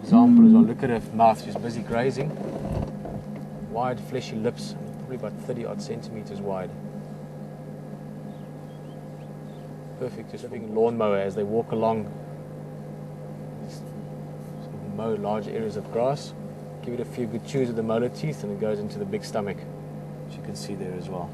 example as well. Look at her mouth, she's busy grazing. Wide, fleshy lips, probably about 30 odd centimeters wide. Perfect, just having a lawnmower as they walk along. Just sort of mow large areas of grass. Give it a few good chews with the molar teeth and it goes into the big stomach, which you can see there as well.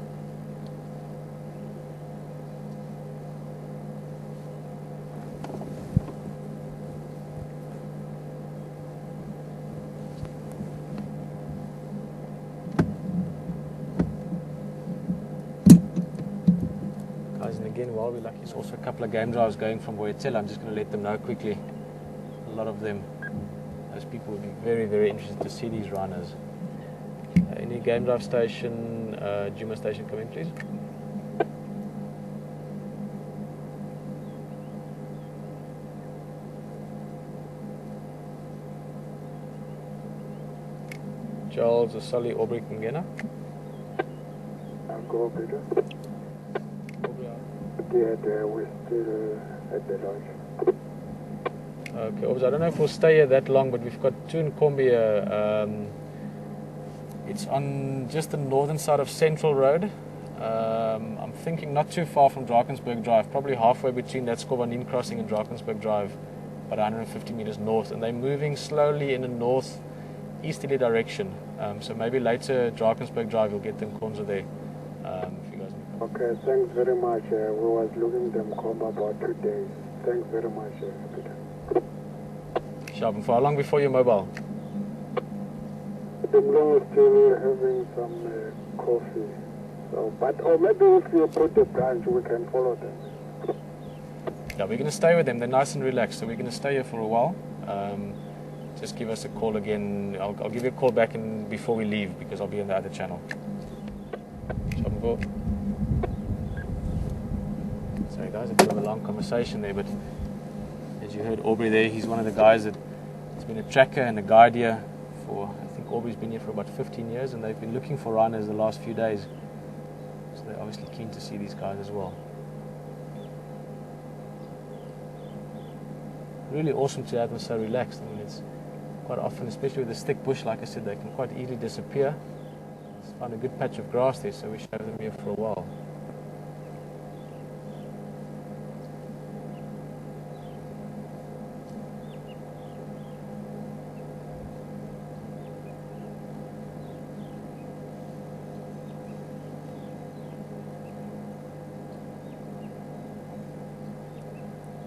Guys, and again, while we're lucky, there's also a couple of game drives going from Boyatella. I'm just going to let them know quickly. A lot of them. Those people would be very, very interested to see these Rhinos. Any game drive station, Djuma station, come in please. Charles, Asali, Aubrey, Kungena. Go, Peter. We're still at the lodge. Okay, I don't know if we'll stay here that long, but we've got two in Kombi here. It's on just the northern side of Central Road. I'm thinking not too far from Drakensberg Drive, probably halfway between that Skovanin crossing and Drakensberg Drive, about 150 meters north. And they're moving slowly in a northeasterly direction. So maybe later Drakensberg Drive, you'll get them Konza there. If you guys okay, thanks very much. We was looking them come about 2 days. Thanks very much, Peter. Sharp. And for how long before you're mobile? I'm still having some coffee. So, but or maybe if you put the branch, we can follow them. Yeah, we're going to stay with them. They're nice and relaxed, so we're going to stay here for a while. Just give us a call again. I'll give you a call back before we leave because I'll be on the other channel. Sorry guys, a bit of a long conversation there, but as you heard Aubrey there, he's one of the guys that has been a tracker and a guide here for, I think Aubrey's been here for about 15 years, and they've been looking for rhinos the last few days. So they're obviously keen to see these guys as well. Really awesome to have them so relaxed. I mean, it's quite often, especially with this thick bush, like I said, they can quite easily disappear. Let's find a good patch of grass there, so we should have them here for a while.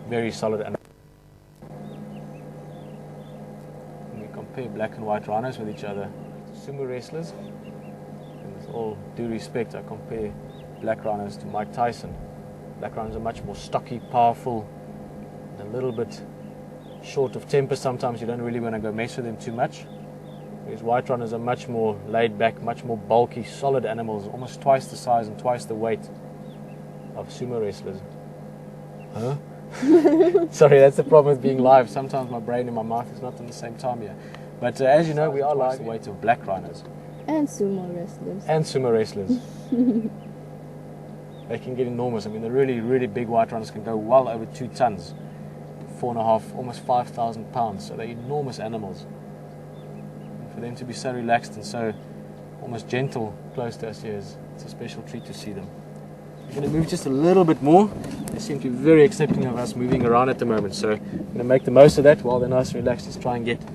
Very solid animal. When we compare black and white rhinos with each other, sumo wrestlers, and with all due respect, I compare black rhinos to Mike Tyson. Black rhinos are much more stocky, powerful, and a little bit short of temper. Sometimes you don't really want to go mess with them too much. Whereas white rhinos are much more laid back, much more bulky, solid animals, almost twice the size and twice the weight of sumo wrestlers. Huh? Sorry, that's the problem with being live. Sometimes my brain and my mouth is not on the same time here. But as you know, we are live. The weight of black rhinos. And sumo wrestlers. And sumo wrestlers. They can get enormous. I mean, the really, really big white rhinos can go well over 2 tons. 4.5, almost 5,000 pounds. So they're enormous animals. And for them to be so relaxed and so almost gentle close to us here, it's a special treat to see them. We're going to move just a little bit more. They seem to be very accepting of us moving around at the moment, so I'm going to make the most of that while they're nice and relaxed. Let's try and get I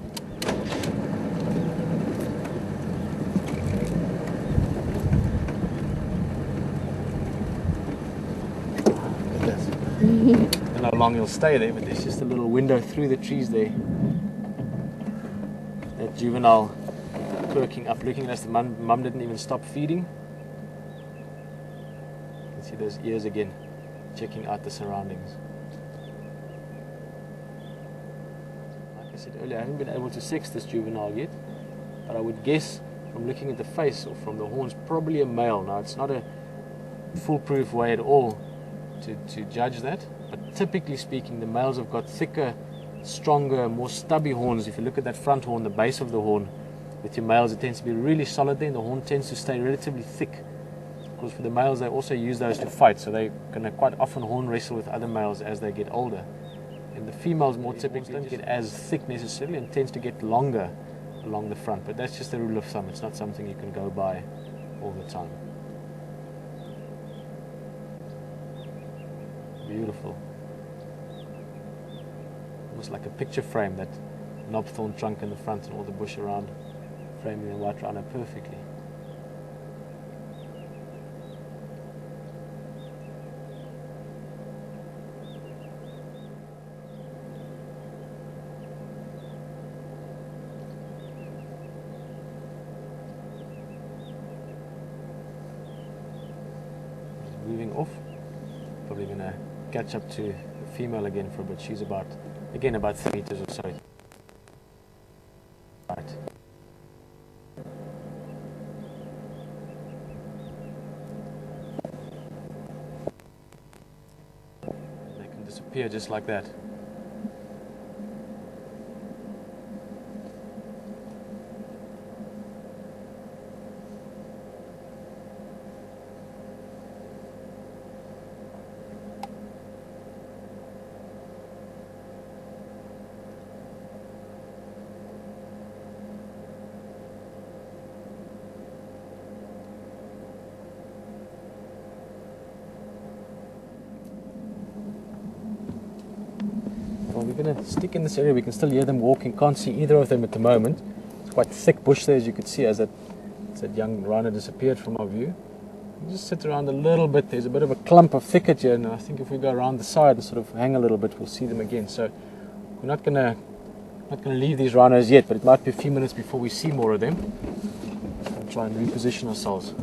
don't know how long he'll stay there, but there's just a little window through the trees there. That juvenile perking up, looking at us. The mum didn't even stop feeding. See those ears again, checking out the surroundings. Like I said earlier, I haven't been able to sex this juvenile yet, but I would guess from looking at the face or from the horns, probably a male. Now, it's not a foolproof way at all to judge that, but typically speaking, the males have got thicker, stronger, more stubby horns. If you look at that front horn, the base of the horn, with your males, it tends to be really solid there, and the horn tends to stay relatively thick. Because for the males, they also use those to fight, so they're going to quite often horn wrestle with other males as they get older. And the females more typically don't get as thick necessarily and tends to get longer along the front, but that's just a rule of thumb. It's not something you can go by all the time. Beautiful. Almost like a picture frame, that knobthorn trunk in the front and all the bush around, framing the white rhino perfectly. Moving off, probably going to catch up to the female again for a bit. She's about 3 meters or so. Right. They can disappear just like that. Well, we're going to stick in this area. We can still hear them walking. Can't see either of them at the moment. It's quite thick bush there, as you can see, as that young rhino disappeared from our view. We'll just sit around a little bit. There's a bit of a clump of thicket here, and I think if we go around the side and sort of hang a little bit, we'll see them again. So we're not going to leave these rhinos yet, but it might be a few minutes before we see more of them. We'll try and reposition ourselves.